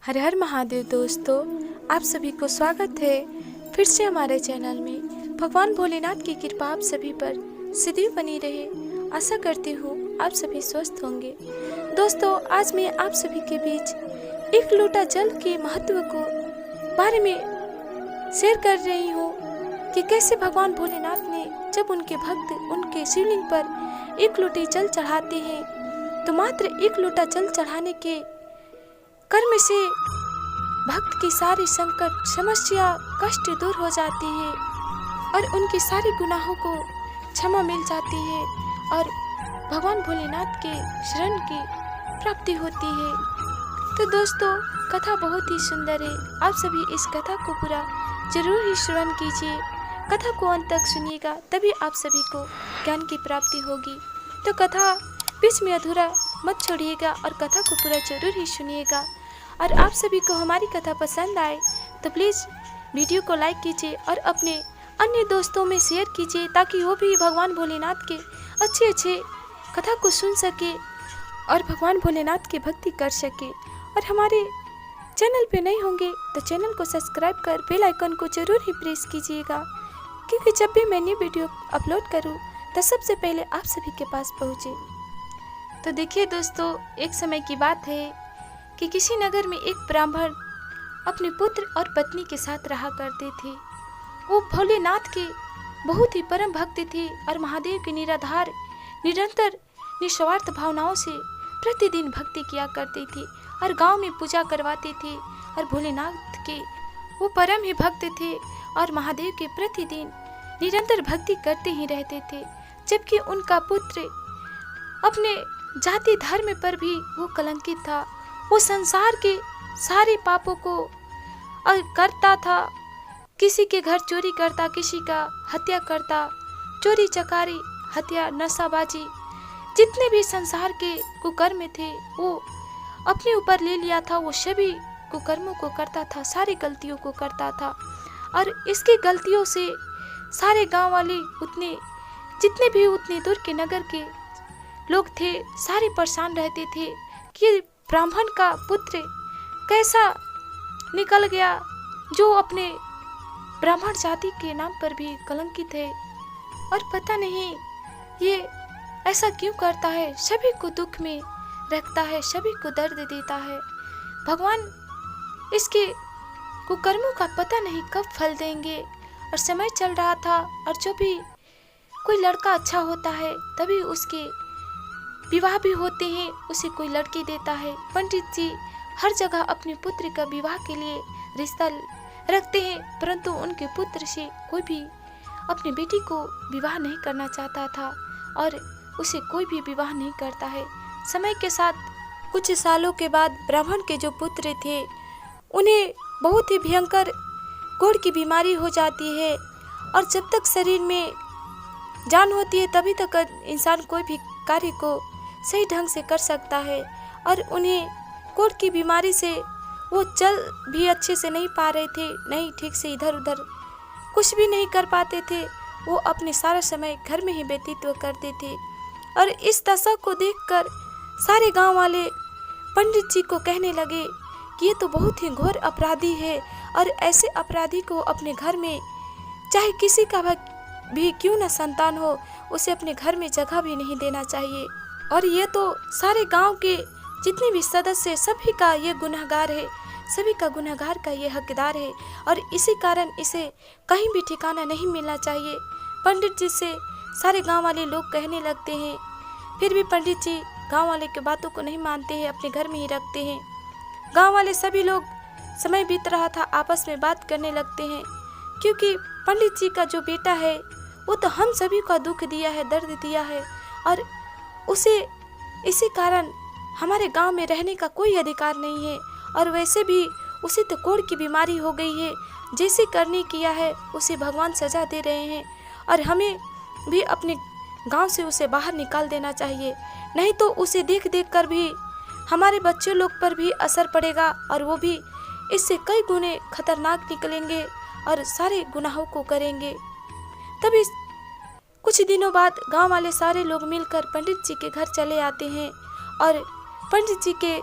हर हर महादेव दोस्तों, आप सभी को स्वागत है फिर से हमारे चैनल में। भगवान भोलेनाथ की कृपा आप सभी पर सदैव बनी रहे। आशा करती हूँ आप सभी स्वस्थ होंगे। दोस्तों, आज मैं आप सभी के बीच एक लोटा जल के महत्व को बारे में शेयर कर रही हूँ कि कैसे भगवान भोलेनाथ ने जब उनके भक्त उनके शिवलिंग पर एक लोटे जल चढ़ाते हैं तो मात्र एक लोटा जल चढ़ाने के कर्म से भक्त की सारी संकट, समस्या, कष्ट दूर हो जाती है और उनके सारे गुनाहों को क्षमा मिल जाती है और भगवान भोलेनाथ के शरण की प्राप्ति होती है। तो दोस्तों, कथा बहुत ही सुंदर है। आप सभी इस कथा को पूरा जरूर ही श्रवण कीजिए। कथा को अंत तक सुनिएगा, तभी आप सभी को ज्ञान की प्राप्ति होगी। तो कथा बीच में अधूरा मत छोड़िएगा और कथा को पूरा जरूर ही सुनिएगा। और आप सभी को हमारी कथा पसंद आए तो प्लीज़ वीडियो को लाइक कीजिए और अपने अन्य दोस्तों में शेयर कीजिए ताकि वो भी भगवान भोलेनाथ के अच्छे कथा को सुन सके और भगवान भोलेनाथ की भक्ति कर सके। और हमारे चैनल पे नए होंगे तो चैनल को सब्सक्राइब कर बेल आइकन को जरूर ही प्रेस कीजिएगा, क्योंकि जब भी मैं नई वीडियो अपलोड करूँ तो सबसे पहले आप सभी के पास पहुँचे। तो देखिए दोस्तों, एक समय की बात है कि किसी नगर में एक ब्राह्मण अपने पुत्र और पत्नी के साथ रहा करते थे। वो भोलेनाथ के बहुत ही परम भक्त थे और महादेव के निरंतर निस्वार्थ भावनाओं से प्रतिदिन भक्ति किया करते थे और गांव में पूजा करवाते थे। और भोलेनाथ के वो परम ही भक्त थे और महादेव के प्रतिदिन निरंतर भक्ति करते ही रहते थे। जबकि उनका पुत्र अपने जाति धर्म पर भी वो कलंकित था। वो संसार के सारे पापों को करता था। किसी के घर चोरी करता, किसी का हत्या करता, चोरी चकारी, हत्या, नशाबाजी, जितने भी संसार के कुकर्म थे वो अपने ऊपर ले लिया था। वो सभी कुकर्मों को करता था, सारी गलतियों को करता था। और इसकी गलतियों से सारे गांव वाले जितने दूर के नगर के लोग थे सारे परेशान रहते थे कि ब्राह्मण का पुत्र कैसा निकल गया जो अपने ब्राह्मण जाति के नाम पर भी कलंकित है और पता नहीं ये ऐसा क्यों करता है, सभी को दुख में रखता है, सभी को दर्द देता है। भगवान इसके कुकर्मों का पता नहीं कब फल देंगे। और समय चल रहा था और जो भी कोई लड़का अच्छा होता है तभी उसके विवाह भी होते हैं, उसे कोई लड़की देता है। पंडित जी हर जगह अपने पुत्र का विवाह के लिए रिश्ता रखते हैं, परंतु उनके पुत्र से कोई भी अपनी बेटी को विवाह नहीं करना चाहता था और उसे कोई भी विवाह नहीं करता है। समय के साथ कुछ सालों के बाद ब्राह्मण के जो पुत्र थे उन्हें बहुत ही भयंकर कोढ़ की बीमारी हो जाती है और जब तक शरीर में जान होती है तभी तक इंसान कोई भी कार्य को सही ढंग से कर सकता है। और उन्हें कोढ़ की बीमारी से वो चल भी अच्छे से नहीं पा रहे थे, नहीं ठीक से इधर उधर कुछ भी नहीं कर पाते थे। वो अपने सारा समय घर में ही व्यतीत करते थे। और इस दशा को देखकर सारे गांव वाले पंडित जी को कहने लगे कि ये तो बहुत ही घोर अपराधी है और ऐसे अपराधी को अपने घर में, चाहे किसी का भी क्यों न संतान हो, उसे अपने घर में जगह भी नहीं देना चाहिए। और ये तो सारे गांव के जितने भी सदस्य सभी का ये गुनहगार है, सभी का गुनहगार का ये हकदार है और इसी कारण इसे कहीं भी ठिकाना नहीं मिलना चाहिए। पंडित जी से सारे गांव वाले लोग कहने लगते हैं, फिर भी पंडित जी गांव वाले की बातों को नहीं मानते हैं, अपने घर में ही रखते हैं। गांव वाले सभी लोग, समय बीत रहा था, आपस में बात करने लगते हैं, क्योंकि पंडित जी का जो बेटा है वो तो हम सभी का दुख दिया है, दर्द दिया है और उसे इसी कारण हमारे गांव में रहने का कोई अधिकार नहीं है। और वैसे भी उसे तो कोढ़ की बीमारी हो गई है, जैसे करने किया है उसे भगवान सजा दे रहे हैं और हमें भी अपने गांव से उसे बाहर निकाल देना चाहिए, नहीं तो उसे देख कर भी हमारे बच्चों लोग पर भी असर पड़ेगा और वो भी इससे कई गुने खतरनाक निकलेंगे और सारे गुनाहों को करेंगे। तभी कुछ दिनों बाद गांव वाले सारे लोग मिलकर पंडित जी के घर चले आते हैं और पंडित जी के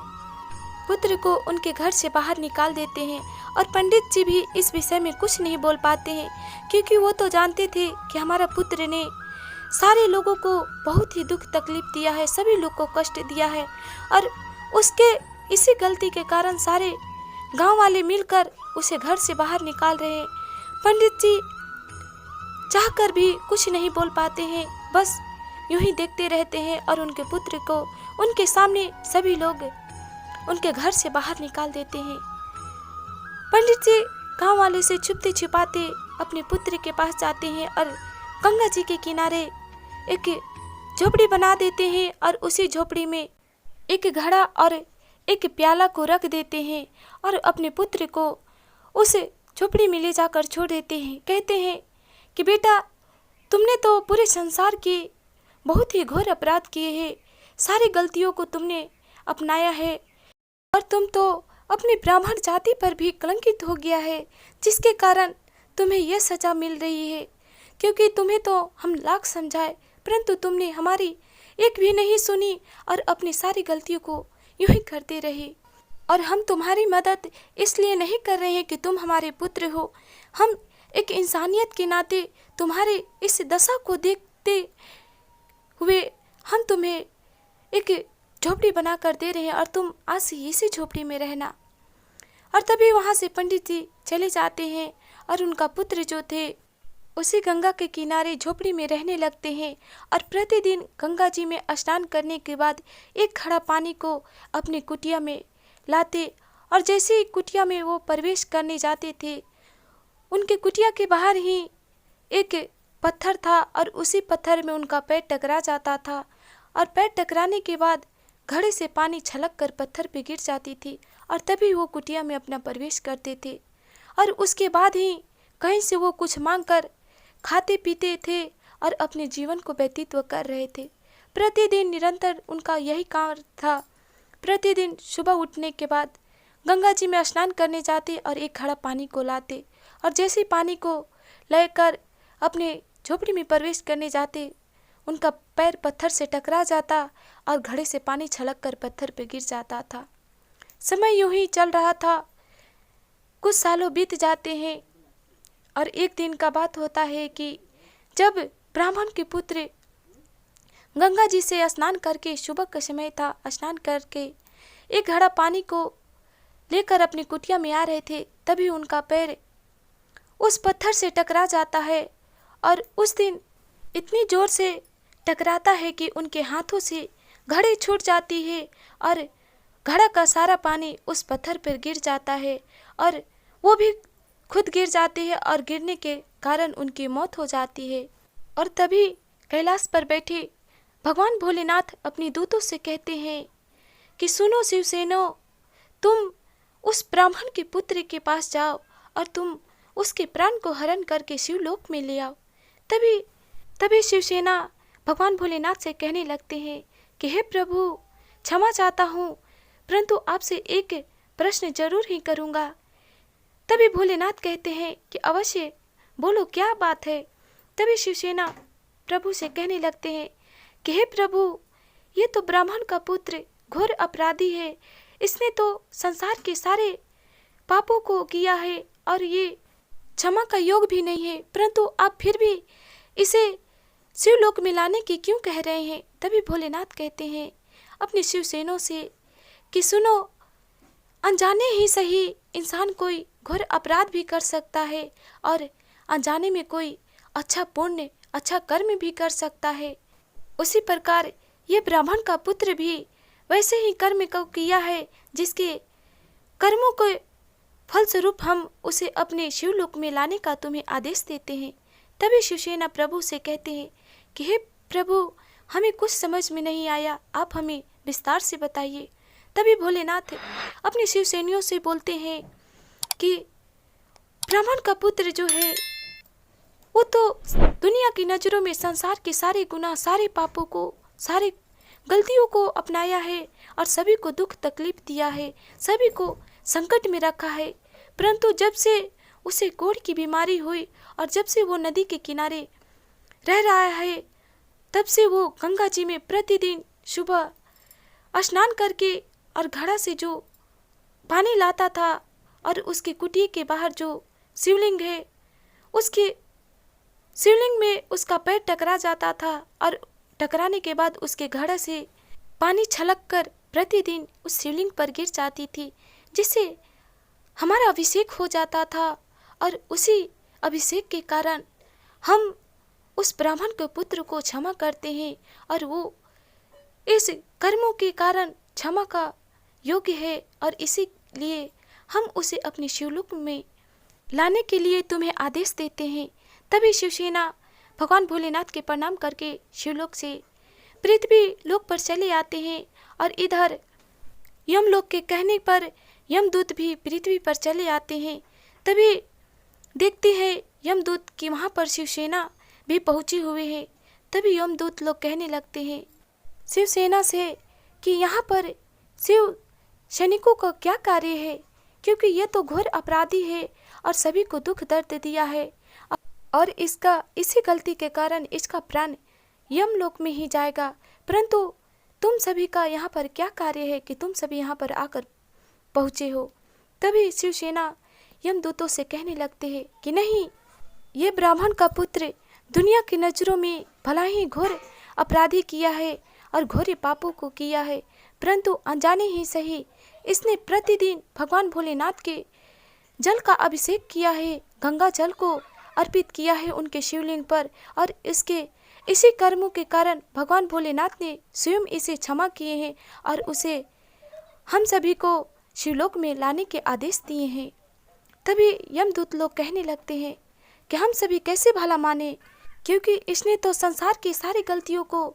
पुत्र को उनके घर से बाहर निकाल देते हैं। और पंडित जी भी इस विषय में कुछ नहीं बोल पाते हैं, क्योंकि वो तो जानते थे कि हमारा पुत्र ने सारे लोगों को बहुत ही दुख तकलीफ दिया है, सभी लोग को कष्ट दिया है, और उसके इसी गलती के कारण सारे गांव वाले मिलकर उसे घर से बाहर निकाल रहे हैं। पंडित जी चाहकर भी कुछ नहीं बोल पाते हैं, बस यूं ही देखते रहते हैं और उनके पुत्र को उनके सामने सभी लोग उनके घर से बाहर निकाल देते हैं। पंडित जी गांव वाले से छुपते छिपाते अपने पुत्र के पास जाते हैं और गंगा जी के किनारे एक झोपड़ी बना देते हैं और उसी झोपड़ी में एक घड़ा और एक प्याला को रख देते हैं और अपने पुत्र को उस झोपड़ी में ले जाकर छोड़ देते हैं। कहते हैं कि बेटा, तुमने तो पूरे संसार के बहुत ही घोर अपराध किए हैं, सारी गलतियों को तुमने अपनाया है और तुम तो अपनी ब्राह्मण जाति पर भी कलंकित हो गया है, जिसके कारण तुम्हें यह सजा मिल रही है। क्योंकि तुम्हें तो हम लाख समझाए, परंतु तुमने हमारी एक भी नहीं सुनी और अपनी सारी गलतियों को यूं ही करते रहे। और हम तुम्हारी मदद इसलिए नहीं कर रहे हैं कि तुम हमारे पुत्र हो, हम एक इंसानियत के नाते तुम्हारे इस दशा को देखते हुए हम तुम्हें एक झोपड़ी बना कर दे रहे हैं और तुम आज से इसी झोपड़ी में रहना। और तभी वहाँ से पंडित जी चले जाते हैं और उनका पुत्र जो थे उसी गंगा के किनारे झोपड़ी में रहने लगते हैं और प्रतिदिन गंगा जी में स्नान करने के बाद एक घड़ा पानी को अपनी कुटिया में लाते और जैसे ही कुटिया में वो प्रवेश करने जाते थे, उनके कुटिया के बाहर ही एक पत्थर था और उसी पत्थर में उनका पैर टकरा जाता था और पैर टकराने के बाद घड़े से पानी छलक कर पत्थर पे गिर जाती थी और तभी वो कुटिया में अपना प्रवेश करते थे। और उसके बाद ही कहीं से वो कुछ मांग कर खाते पीते थे और अपने जीवन को व्यतीत कर रहे थे। प्रतिदिन निरंतर उनका यही काम था। प्रतिदिन सुबह उठने के बाद गंगा जी में स्नान करने जाते और एक घड़ा पानी को लाते और जैसे पानी को लेकर अपने झोपड़ी में प्रवेश करने जाते, उनका पैर पत्थर से टकरा जाता और घड़े से पानी छलक कर पत्थर पर गिर जाता था। समय यूं ही चल रहा था, कुछ सालों बीत जाते हैं और एक दिन का बात होता है कि जब ब्राह्मण के पुत्र गंगा जी से स्नान करके, सुबह का समय था, स्नान करके एक घड़ा पानी को लेकर अपनी कुटिया में आ रहे थे, तभी उनका पैर उस पत्थर से टकरा जाता है और उस दिन इतनी जोर से टकराता है कि उनके हाथों से घड़ी छूट जाती है और घड़ा का सारा पानी उस पत्थर पर गिर जाता है और वो भी खुद गिर जाते हैं और गिरने के कारण उनकी मौत हो जाती है। और तभी कैलाश पर बैठे भगवान भोलेनाथ अपनी दूतों से कहते हैं कि सुनो शिवसेनो, तुम उस ब्राह्मण के पुत्र के पास जाओ और तुम उसके प्राण को हरण करके शिवलोक में ले आओ। तभी शिवसेना भगवान भोलेनाथ से कहने लगते हैं कि हे प्रभु, क्षमा चाहता हूँ, परंतु आपसे एक प्रश्न जरूर ही करूँगा। तभी भोलेनाथ कहते हैं कि अवश्य बोलो, क्या बात है। तभी शिवसेना प्रभु से कहने लगते हैं कि हे प्रभु, ये तो ब्राह्मण का पुत्र घोर अपराधी है, इसने तो संसार के सारे पापों को किया है और ये क्षमा का योग भी नहीं है, परंतु आप फिर भी इसे शिवलोक में लाने की क्यों कह रहे हैं। तभी भोलेनाथ कहते हैं अपने शिवसेनों से कि सुनो, अनजाने ही सही इंसान कोई घोर अपराध भी कर सकता है और अनजाने में कोई अच्छा पुण्य, अच्छा कर्म भी कर सकता है। उसी प्रकार ये ब्राह्मण का पुत्र भी वैसे ही कर्म को किया है, जिसके कर्मों के फलस्वरूप हम उसे अपने शिवलोक में लाने का तुम्हें आदेश देते हैं। तभी शिवसेना प्रभु से कहते हैं कि हे प्रभु, हमें कुछ समझ में नहीं आया, आप हमें विस्तार से बताइए। तभी भोलेनाथ अपने शिवसेनियों से बोलते हैं कि ब्राह्मण का पुत्र जो है वो तो दुनिया की नज़रों में संसार के सारे गुनाह, सारे पापों को, सारे गलतियों को अपनाया है और सभी को दुख तकलीफ दिया है, सभी को संकट में रखा है। परंतु जब से उसे कोढ़ की बीमारी हुई और जब से वो नदी के किनारे रह रहा है, तब से वो गंगा जी में प्रतिदिन सुबह स्नान करके और घड़ा से जो पानी लाता था और उसकी कुटिया के बाहर जो शिवलिंग है उसके शिवलिंग में उसका पैर टकरा जाता था और टकराने के बाद उसके घड़ा से पानी छलक कर प्रतिदिन उस शिवलिंग पर गिर जाती थी, जिससे हमारा अभिषेक हो जाता था। और उसी अभिषेक के कारण हम उस ब्राह्मण के पुत्र को क्षमा करते हैं और वो इस कर्मों के कारण क्षमा का योग्य है और इसीलिए हम उसे अपनी शिवलोक में लाने के लिए तुम्हें आदेश देते हैं। तभी शिवसेना भगवान भोलेनाथ के प्रणाम करके शिवलोक से पृथ्वी लोक पर चले आते हैं और इधर यमलोक के कहने पर यमदूत भी पृथ्वी पर चले आते हैं। तभी देखते हैं यमदूत की वहाँ पर शिवसेना भी पहुँची हुई है। तभी यमदूत लोग कहने लगते हैं शिवसेना से कि यहाँ पर शिव सैनिकों का क्या कार्य है, क्योंकि ये तो घोर अपराधी है और सभी को दुख दर्द दिया है और इसका इसी गलती के कारण इसका प्राण यमलोक में ही जाएगा। परंतु तुम सभी का यहाँ पर क्या कार्य है कि तुम सभी यहाँ पर आकर पहुँचे हो। तभी शिवसेना यमदूतों से कहने लगते हैं कि नहीं, ये ब्राह्मण का पुत्र दुनिया की नज़रों में भला ही घोर अपराधी किया है और घोर पापों को किया है, परंतु अनजाने ही सही इसने प्रतिदिन भगवान भोलेनाथ के जल का अभिषेक किया है, गंगा जल को अर्पित किया है उनके शिवलिंग पर और इसके इसी कर्मों के कारण भगवान भोलेनाथ ने स्वयं इसे क्षमा किए हैं और उसे हम सभी को शिवलोक में लाने के आदेश दिए हैं। तभी यमदूत लोग कहने लगते हैं कि हम सभी कैसे भला माने, क्योंकि इसने तो संसार की सारी गलतियों को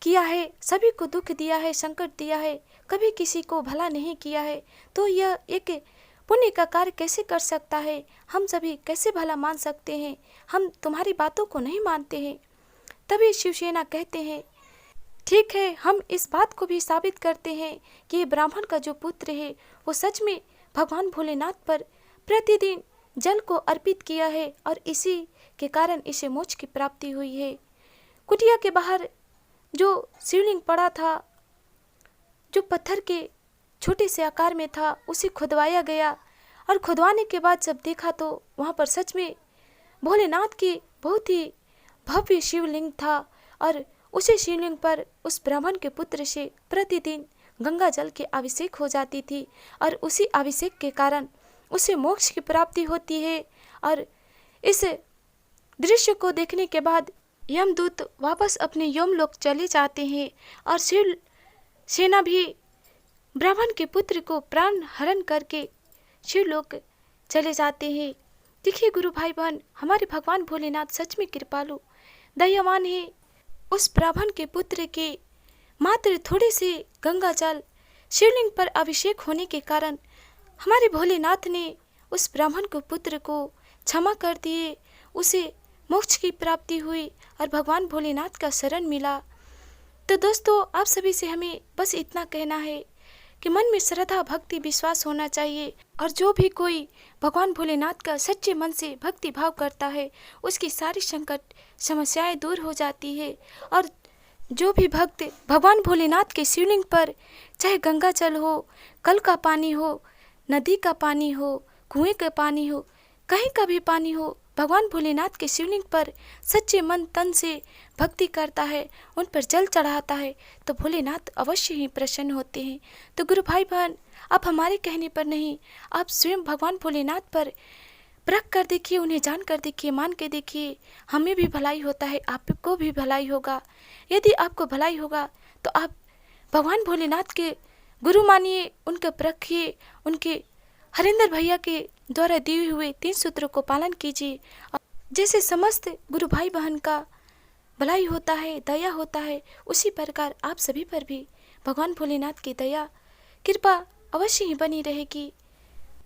किया है, सभी को दुख दिया है, संकट दिया है, कभी किसी को भला नहीं किया है, तो यह एक पुण्य का कार्य कैसे कर सकता है, हम सभी कैसे भला मान सकते हैं, हम तुम्हारी बातों को नहीं मानते हैं। तभी शिवसेना कहते हैं ठीक है, हम इस बात को भी साबित करते हैं कि ये ब्राह्मण का जो पुत्र है वो सच में भगवान भोलेनाथ पर प्रतिदिन जल को अर्पित किया है और इसी के कारण इसे मोक्ष की प्राप्ति हुई है। कुटिया के बाहर जो शिवलिंग पड़ा था, जो पत्थर के छोटे से आकार में था, उसे खुदवाया गया और खुदवाने के बाद जब देखा तो वहाँ पर सच में भोलेनाथ की बहुत ही भव्य शिवलिंग था और उसी शिवलिंग पर उस ब्राह्मण के पुत्र से प्रतिदिन गंगा जल के अभिषेक हो जाती थी और उसी अभिषेक के कारण उसे मोक्ष की प्राप्ति होती है। और इस दृश्य को देखने के बाद यमदूत वापस अपने यमलोक चले जाते हैं और शिव सेना भी ब्राह्मण के पुत्र को प्राण हरण करके शिवलोक चले जाते हैं। देखिए गुरु भाई बहन, हमारे भगवान भोलेनाथ सच में कृपालु दयावान है। उस ब्राह्मण के पुत्र के मात्र थोड़े से गंगा जल शिवलिंग पर अभिषेक होने के कारण हमारे भोलेनाथ ने उस ब्राह्मण के पुत्र को क्षमा कर दिए, उसे मोक्ष की प्राप्ति हुई और भगवान भोलेनाथ का शरण मिला। तो दोस्तों, आप सभी से हमें बस इतना कहना है कि मन में श्रद्धा भक्ति विश्वास होना चाहिए और जो भी कोई भगवान भोलेनाथ का सच्चे मन से भक्ति भाव करता है उसकी सारी संकट समस्याएं दूर हो जाती है। और जो भी भक्त भगवान भोलेनाथ के शिवलिंग पर, चाहे गंगा जल हो, कल का पानी हो, नदी का पानी हो, कुएं का पानी हो, कहीं का भी पानी हो, भगवान भोलेनाथ के शिवलिंग पर सच्चे मन तन से भक्ति करता है, उन पर जल चढ़ाता है तो भोलेनाथ अवश्य ही प्रसन्न होते हैं। तो गुरु भाई बहन, आप हमारे कहने पर नहीं, आप स्वयं भगवान भोलेनाथ पर परख कर देखिए, उन्हें जान कर देखिए, मान के देखिए, हमें भी भलाई होता है, आपको भी भलाई होगा। यदि आपको भलाई होगा तो आप भगवान भोलेनाथ के गुरु मानिए, उनके परखिए, उनके हरिंदर भैया के द्वारा दिए हुए 3 सूत्रों को पालन कीजिए। जैसे समस्त गुरु भाई बहन का भलाई होता है, दया होता है, उसी प्रकार आप सभी पर भी भगवान भोलेनाथ की दया कृपा अवश्य ही बनी रहेगी,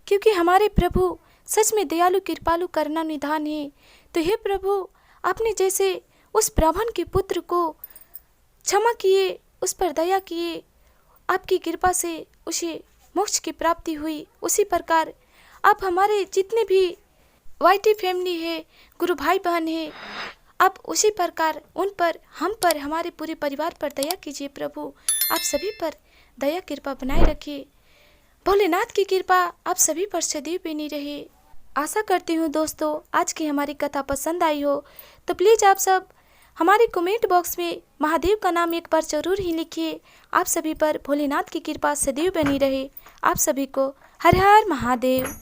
क्योंकि हमारे प्रभु सच में दयालु कृपालु करुणा निधान है। तो हे प्रभु, आपने जैसे उस ब्राह्मण के पुत्र को क्षमा किए, उस पर दया किए, आपकी कृपा से उसे मोक्ष की प्राप्ति हुई, उसी प्रकार आप हमारे जितने भी वाईटी फैमिली है, गुरु भाई बहन है, आप उसी प्रकार उन पर, हम पर, हमारे पूरे परिवार पर दया कीजिए। प्रभु आप सभी पर दया कृपा बनाए रखिए। भोलेनाथ की कृपा आप सभी पर सदैव बनी रहे। आशा करती हूँ दोस्तों आज की हमारी कथा पसंद आई हो, तो प्लीज़ आप सब हमारे कमेंट बॉक्स में महादेव का नाम एक बार जरूर ही लिखिए। आप सभी पर भोलेनाथ की कृपा सदैव बनी रहे। आप सभी को हर हर महादेव।